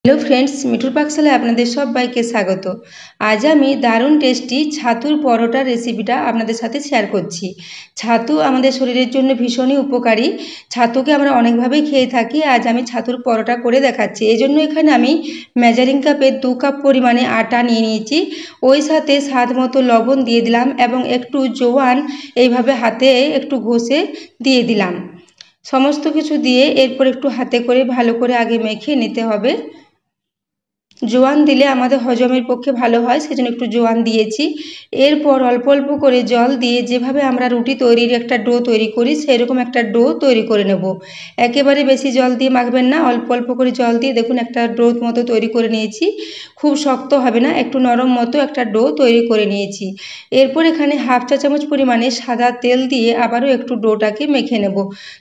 Hello friends, मिठुर पाकशालाय आपनादेर सबाइके स्वागत। आज आमी दारुण टेस्टी छातुर परोटा रेसिपिटा आपनादेर साथे शेयर करछि। छातु आमादेर शरीरेर जोन्नो भीषणই उपकारी। छातुके आमरा अनेकभावेই खेয়ে থাকি। आज आमी छातुर परोटा करे देखाচ্ছি। एजন্য এখানে আমি মেজারিং কাপে 2 কাপ পরিমাণে আটা নিয়ে নিয়েছি। ওই সাথে স্বাদমতো লবণ দিয়ে দিলাম এবং একটু জোয়ান এইভাবে হাতে একটু ঘষে দিয়ে দিলাম। সমস্ত কিছু দিয়ে এরপর একটু হাতে করে ভালো করে আগে মেখে নিতে হবে। জোয়ান দিলে আমাদের হজমের পক্ষে ভালো হয়, সেজন্য একটু জোয়ান দিয়েছি। এরপর অল্প অল্প করে জল দিয়ে যেভাবে আমরা রুটি তৈরির একটা ডো তৈরি করি সেরকম একটা ডো তৈরি করে নেব। একেবারে বেশি জল দিয়ে মাখবেন না, অল্প অল্প করে জল দিয়ে দেখুন একটা ডো মতো তৈরি করে নিয়েছি। খুব শক্ত হবে না, একটু নরম মতো একটা ডো তৈরি করে নিয়েছি। এরপর এখানে হাফ চা চামচ পরিমাণে সাদা তেল দিয়ে আবারও একটু ডোটাকে মেখে নেব,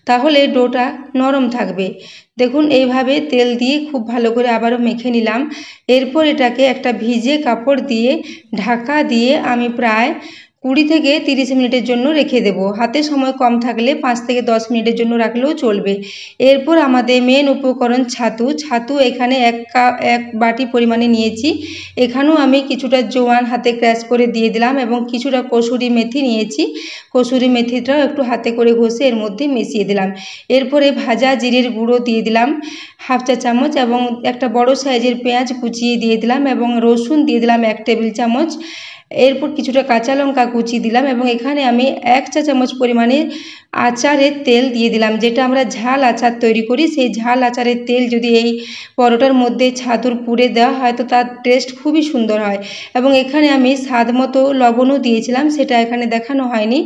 তাহলে ডোটা নরম থাকবে। দেখুন এইভাবে তেল দিয়ে খুব ভালো করে আবারও মেখে নিলাম। এরপর এটাকে একটা ভিজে কাপড় দিয়ে ঢাকা দিয়ে আমি প্রায় 20 থেকে 30 মিনিটের জন্য রেখে দেব। হাতে সময় কম থাকলে 5 থেকে 10 মিনিটের জন্য রাখলেও চলবে। এরপর আমাদের মেন উপকরণ ছাতু এখানে এক বাটি পরিমাণে নিয়েছি। এখানেও আমি কিছুটা জোয়ান হাতে ক্র্যাশ করে দিয়ে দিলাম এবং কিছুটা কসুরি মেথি নিয়েছি। কসুরি মেথিটাও একটু হাতে করে ঘষে এর মধ্যে মিশিয়ে দিলাম। এরপরে ভাজা জিরের গুঁড়ো দিয়ে দিলাম হাফ চা চামচ এবং একটা বড় সাইজের পেঁয়াজ কুচিয়ে দিয়ে দিলাম এবং রসুন দিয়ে দিলাম 1 টেবিল চামচ। এরপর কিছুটা কাঁচা লঙ্কা কুচি দিলাম এবং এখানে আমি 1 চা চামচ পরিমাণে আচারের তেল দিয়ে দিলাম। যেটা আমরা ঝাল আচার তৈরি করি, সেই ঝাল আচারের তেল যদি এই পরোটার মধ্যে ছাতুর পুরে দেওয়া হয় তো তার টেস্ট খুবই সুন্দর হয়। এবং এখানে আমি স্বাদ মতো লবণও দিয়েছিলাম, সেটা এখানে দেখানো হয়নি।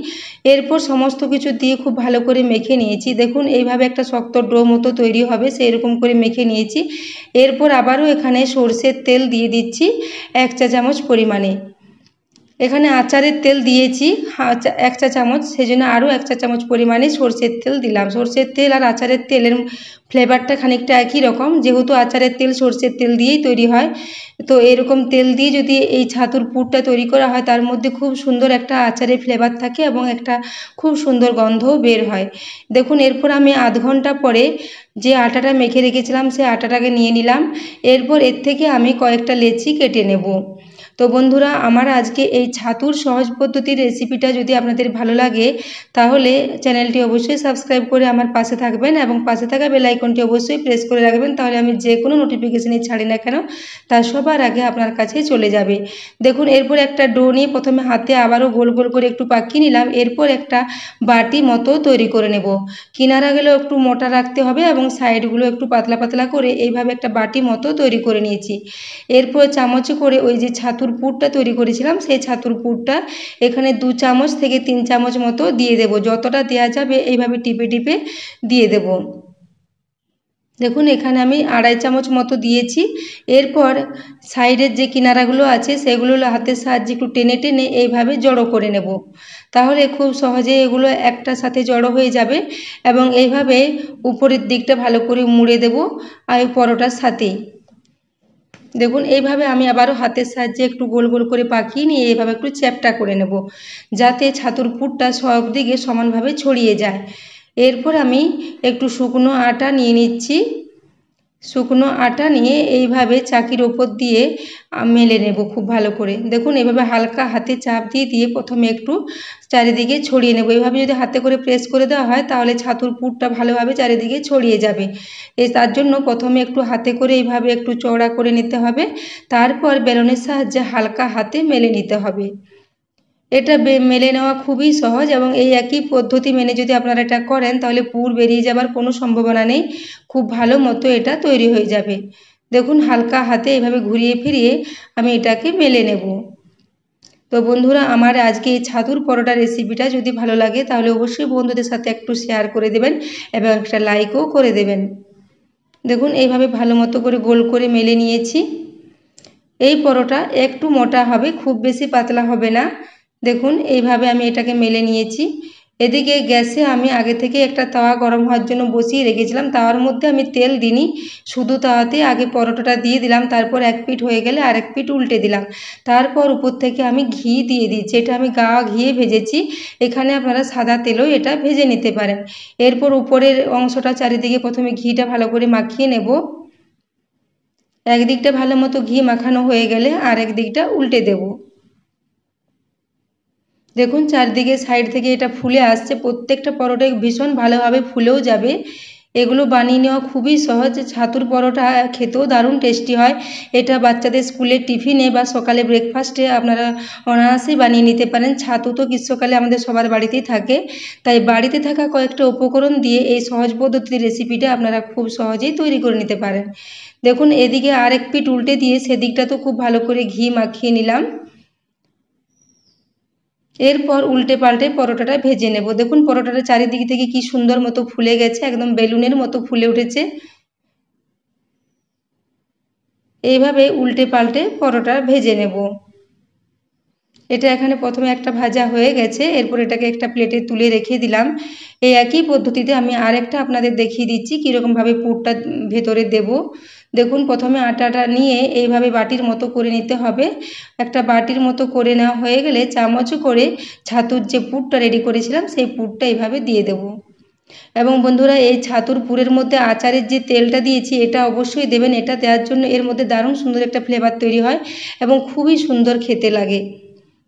এরপর সমস্ত কিছু দিয়ে খুব ভালো করে মেখে নিয়েছি। দেখুন এইভাবে একটা শক্ত ডো মতো তৈরি হবে, সেই রকম করে মেখে নিয়েছি। এরপর আবারও এখানে সরষের তেল দিয়ে দিচ্ছি 1 চা চামচ পরিমাণে। এখানে আচারের তেল দিয়েছি 1 চা চামচ, সেজন্য আরও 1 চা চামচ পরিমাণে সরষের তেল দিলাম। সরষের তেল আর আচারের তেলের ফ্লেভারটা খানিকটা একই রকম, যেহেতু আচারের তেল সরষের তেল দিয়েই তৈরি হয়। তো এরকম তেল দিয়ে যদি এই ছাতুর পুরটা তৈরি করা হয় তার মধ্যে খুব সুন্দর একটা আচারের ফ্লেভার থাকে এবং একটা খুব সুন্দর গন্ধও বের হয়। দেখুন এরপর আমি আধ ঘন্টা পরে যে আটাটা মেখে রেখেছিলাম সেই আটাটাকে নিয়ে নিলাম। এরপর এর থেকে আমি কয়েকটা লেচি কেটে নেব। তো বন্ধুরা, আমার আজকে এই ছাতুর সহজ পদ্ধতির রেসিপিটা যদি আপনাদের ভালো লাগে তাহলে চ্যানেলটি অবশ্যই সাবস্ক্রাইব করে আমার পাশে থাকবেন এবং পাশে থাকা বেল আইকনটি অবশ্যই প্রেস করে রাখবেন, তাহলে আমি যে কোনো নোটিফিকেশনই ছাড়ি না কেন তার সবার আগে আপনার কাছে চলে যাবে। দেখুন এরপর একটা ডো নিয়ে প্রথমে হাতে আবারও গোল গোল করে একটু পাকিয়ে নিলাম। এরপর একটা বাটি মতো তৈরি করে নেব। কিনারাগুলো একটু মোটা রাখতে হবে এবং সাইডগুলো একটু পাতলা পাতলা করে এইভাবে একটা বাটি মতো তৈরি করে নিয়েছি। এরপর চামচে করে ওই যে ছাতুর পুরটা তৈরি করেছিলাম সেই ছাতুর পুরটা এখানে 2 চামচ থেকে 3 চামচ মতো দিয়ে দেব। যতটা দেওয়া যাবে এইভাবে টিপে টিপে দিয়ে দেব। দেখুন এখানে আমি 2.5 চামচ মতো দিয়েছি। এরপর সাইডের যে কিনারাগুলো আছে সেগুলো হাতের সাহায্যে একটু টেনে টেনে এইভাবে জড়ো করে নেব, তাহলে খুব সহজে এগুলো একটার সাথে জড়ো হয়ে যাবে। এবং এইভাবে উপরের দিকটা ভালো করে মুড়ে দেব আর পরোটার সাথেই। দেখুন এইভাবে আমি আবারও হাতের সাহায্যে একটু গোল গোল করে পাকিয়ে নিয়ে এইভাবে একটু চ্যাপ্টা করে নেব, যাতে ছাতুর পুরটা সব দিকে সমানভাবে ছড়িয়ে যায়। এরপর আমি একটু শুকনো আটা নিয়ে নিচ্ছি। শুকনো আটা নিয়ে এইভাবে চাকির ওপর দিয়ে মেলে নেব খুব ভালো করে। দেখুন এভাবে হালকা হাতে চাপ দিয়ে দিয়ে প্রথমে একটু চারিদিকে ছড়িয়ে নেব। এইভাবে যদি হাতে করে প্রেস করে দেওয়া হয় তাহলে ছাতুর পুরটা ভালোভাবে চারিদিকে ছড়িয়ে যাবে। তার জন্য প্রথমে একটু হাতে করে এইভাবে একটু চওড়া করে নিতে হবে, তারপর বেলনের সাহায্যে হালকা হাতে মেলে নিতে হবে। এটা মেলে নেওয়া খুবই সহজ এবং এই একই পদ্ধতি মেনে যদি আপনারা এটা করেন তাহলে পুর বেরিয়ে যাবার কোনো সম্ভাবনা নেই, খুব ভালো মতো এটা তৈরি হয়ে যাবে। দেখুন হালকা হাতে এভাবে ঘুরিয়ে ফিরিয়ে আমি এটাকে মেলে নেব। তো বন্ধুরা, আমার আজকে এই ছাতুর পরোটা রেসিপিটা যদি ভালো লাগে তাহলে অবশ্যই বন্ধুদের সাথে একটু শেয়ার করে দেবেন এবং একটা লাইকও করে দেবেন। দেখুন এইভাবে ভালো মতো করে গোল করে মেলে নিয়েছি। এই পরোটা একটু মোটা হবে, খুব বেশি পাতলা হবে না। দেখুন এইভাবে আমি এটাকে মেলে নিয়েছি। এদিকে গ্যাসে আমি আগে থেকে একটা তাওয়া গরম হওয়ার জন্য বসিয়ে রেখেছিলাম। তাওয়ার মধ্যে আমি তেল দিইনি, শুধু তাওয়াতে আগে পরোটাটা দিয়ে দিলাম, তারপর এক পিঠ হয়ে গেলে আরেক পিঠ উল্টে দিলাম। তারপর উপর থেকে আমি ঘি দিয়ে দিচ্ছি। এটা আমি গাওয়া ঘিয়ে ভেজেছি, এখানে আপনারা সাদা তেলেও এটা ভেজে নিতে পারেন। এরপর উপরের অংশটা চারিদিকে প্রথমে ঘিটা ভালো করে মাখিয়ে নেব একদিকটা ভালো মতো ঘি মাখানো হয়ে গেলে আরেক দিকটা উল্টে দেব। দেখুন চারদিকে সাইড থেকে এটা ফুলে আসছে, প্রত্যেকটা পরোটাই ভীষণ ভালোভাবে ফুলেও যাবে। এগুলো বানিয়ে নেওয়া খুবই সহজ। ছাতুর পরোটা খেতেও দারুণ টেস্টি হয়। এটা বাচ্চাদের স্কুলের টিফিনে বা সকালে ব্রেকফাস্টে আপনারা অনায়াসেই বানিয়ে নিতে পারেন। ছাতু তো গ্রীষ্মকালে আমাদের সবার বাড়িতেই থাকে, তাই বাড়িতে থাকা কয়েকটা উপকরণ দিয়ে এই সহজ পদ্ধতির রেসিপিটা আপনারা খুব সহজেই তৈরি করে নিতে পারেন। দেখুন এদিকে আরেক পিঠ উল্টে দিয়ে সেদিকটা তো খুব ভালো করে ঘি মাখিয়ে নিলাম। এরপর উল্টে পাল্টে পরোটাটা ভেজে নেব। দেখুন পরোটাটা চারিদিক থেকে কি সুন্দর মতো ফুলে গেছে, একদম বেলুনের মতো ফুলে উঠেছে। এইভাবে উল্টে পাল্টে পরোটা ভেজে নেব। এটা এখানে প্রথমে একটা ভাজা হয়ে গেছে, এরপর এটাকে একটা প্লেটে তুলে রেখে দিলাম। এই একই পদ্ধতিতে আমি আরেকটা আপনাদের দেখিয়ে দিচ্ছি কীরকমভাবে পুরটা ভেতরে দেব। দেখুন প্রথমে আটাটা নিয়ে এইভাবে বাটির মতো করে নিতে হবে। একটা বাটির মতো করে নেওয়া হয়ে গেলে চামচ করে ছাতুর যে পুরটা রেডি করেছিলাম সেই পুরটা এইভাবে দিয়ে দেব। এবং বন্ধুরা এই ছাতুর পুরের মধ্যে আচারের যে তেলটা দিয়েছি এটা অবশ্যই দেবেন। এটা দেওয়ার জন্য এর মধ্যে দারুণ সুন্দর একটা ফ্লেভার তৈরি হয় এবং খুবই সুন্দর খেতে লাগে।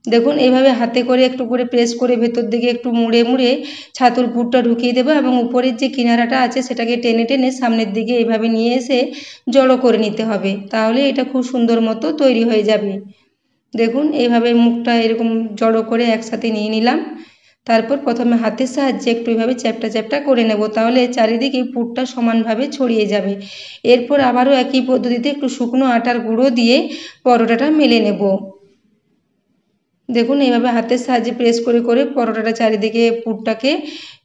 দেখুন এইভাবে হাতে করে একটু করে প্রেস করে ভেতর দিকে একটু মুড়ে মুড়ে ছাতুর পুরটা ঢুকিয়ে দেবো এবং উপরের যে কিনারাটা আছে সেটাকে টেনে টেনে সামনের দিকে এইভাবে নিয়ে এসে জড়ো করে নিতে হবে, তাহলে এটা খুব সুন্দর মতো তৈরি হয়ে যাবে। দেখুন এইভাবে মুখটা এরকম জড়ো করে একসাথে নিয়ে নিলাম। তারপর প্রথমে হাতের সাহায্যে একটু এইভাবে চ্যাপটা চ্যাপটা করে নেব, তাহলে চারিদিকে পুরটা সমানভাবে ছড়িয়ে যাবে। এরপর আবারও একই পদ্ধতিতে একটু শুকনো আটার গুঁড়ো দিয়ে পরোটাটা মেলে নেব। দেখুন এইভাবে হাতের সাহায্যে প্রেস করে করে পরোটাটা চারিদিকে পুরটাকে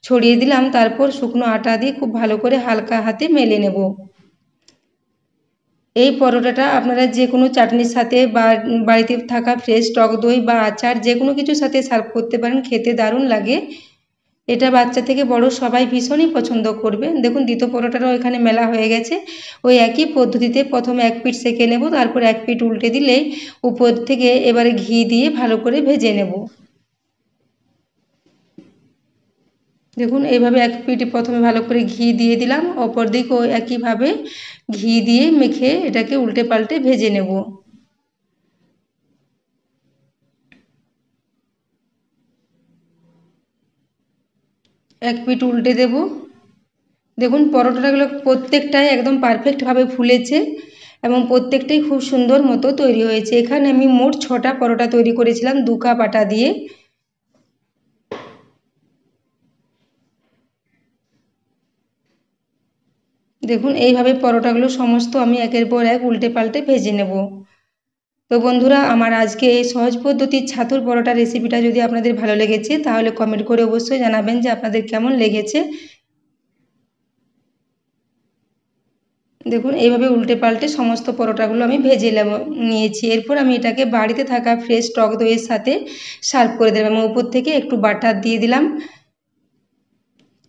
ছড়িয়ে দিলাম। তারপর শুকনো আটা দিয়ে খুব ভালো করে হালকা হাতে মেলে নেব। এই পরোটাটা আপনারা যে কোনো চাটনির সাথে বা বাড়িতে থাকা ফ্রেশ টক দই বা আচার যে কোনো কিছুর সাথে সার্ভ করতে পারেন, খেতে দারুণ লাগে। এটা বাচ্চা থেকে বড় সবাই ভীষণই পছন্দ করবে। দেখুন দ্বিতীয় পরোটাটাও এখানে মেলা হয়ে গেছে। ওই একই পদ্ধতিতে প্রথমে এক পিঠ সেঁকে নেব, তারপর এক পিঠ উল্টে দিলেই উপর থেকে এবারে ঘি দিয়ে ভালো করে ভেজে নেব। দেখুন এইভাবে এক পিঠে প্রথমে ভালো করে ঘি দিয়ে দিলাম, অপর দিকেও একইভাবে ঘি দিয়ে মেখে এটাকে উল্টে পাল্টে ভেজে নেব। এক পিঠ উল্টে দেব। দেখুন পরোটাগুলো প্রত্যেকটাই একদম পারফেক্টভাবে ফুলেছে এবং প্রত্যেকটাই খুব সুন্দর মতো তৈরি হয়েছে। এখানে আমি মোট 6টা পরোটা তৈরি করেছিলাম 2 কাপ আটা দিয়ে। দেখুন এইভাবে পরোটাগুলো সমস্ত আমি একের পর এক উল্টে পাল্টে ভেজে নেব। তো বন্ধুরা আমার আজকে এই সহজ পদ্ধতির ছাতুর পরোটা রেসিপিটা যদি আপনাদের ভালো লেগেছে তাহলে কমেন্ট করে অবশ্যই জানাবেন যে আপনাদের কেমন লেগেছে। দেখুন এইভাবে উল্টে পাল্টে সমস্ত পরোটাগুলো আমি ভেজে নিয়েছি। এরপর আমি এটাকে বাড়িতে থাকা ফ্রেশ টক দইয়ের সাথে সার্ভ করে দিলাম এবং উপর থেকে একটু বাটার দিয়ে দিলাম।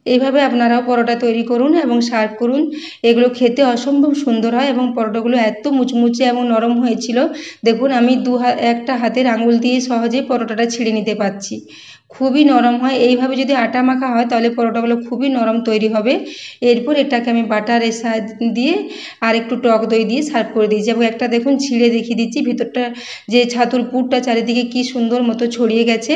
এইভাবে আপনারাও পরোটা তৈরি করুন এবং সার্ভ করুন। এগুলো খেতে অসম্ভব সুন্দর হয় এবং পরোটাগুলো এত মুচমুচে এবং নরম হয়েছিল। দেখুন আমি একটা হাতের আঙুল দিয়ে সহজেই পরোটাটা ছিঁড়ে নিতে পারছি। খুবই নরম হয়। এইভাবে যদি আটা মাখা হয় তাহলে পরোটাগুলো খুবই নরম তৈরি হবে। এরপর এটাকে আমি বাটারের সাহায্যে দিয়ে আর একটু টক দই দিয়ে সার্ভ করে দিয়েছি এবং একটা দেখুন ছিঁড়ে দেখিয়ে দিচ্ছি ভিতরটা যে ছাতুর পুরটা চারিদিকে কি সুন্দর মতো ছড়িয়ে গেছে।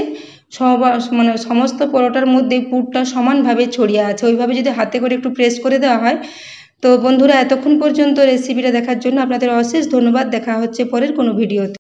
মানে সমস্ত পরোটার মধ্যে পুরটা সমানভাবে ছড়িয়ে আছে। ওইভাবে যদি হাতে করে একটু প্রেস করে দেওয়া হয়। তো বন্ধুরা এতক্ষণ পর্যন্ত রেসিপিটা দেখার জন্য আপনাদের অশেষ ধন্যবাদ। দেখা হচ্ছে পরের কোনো ভিডিওতে।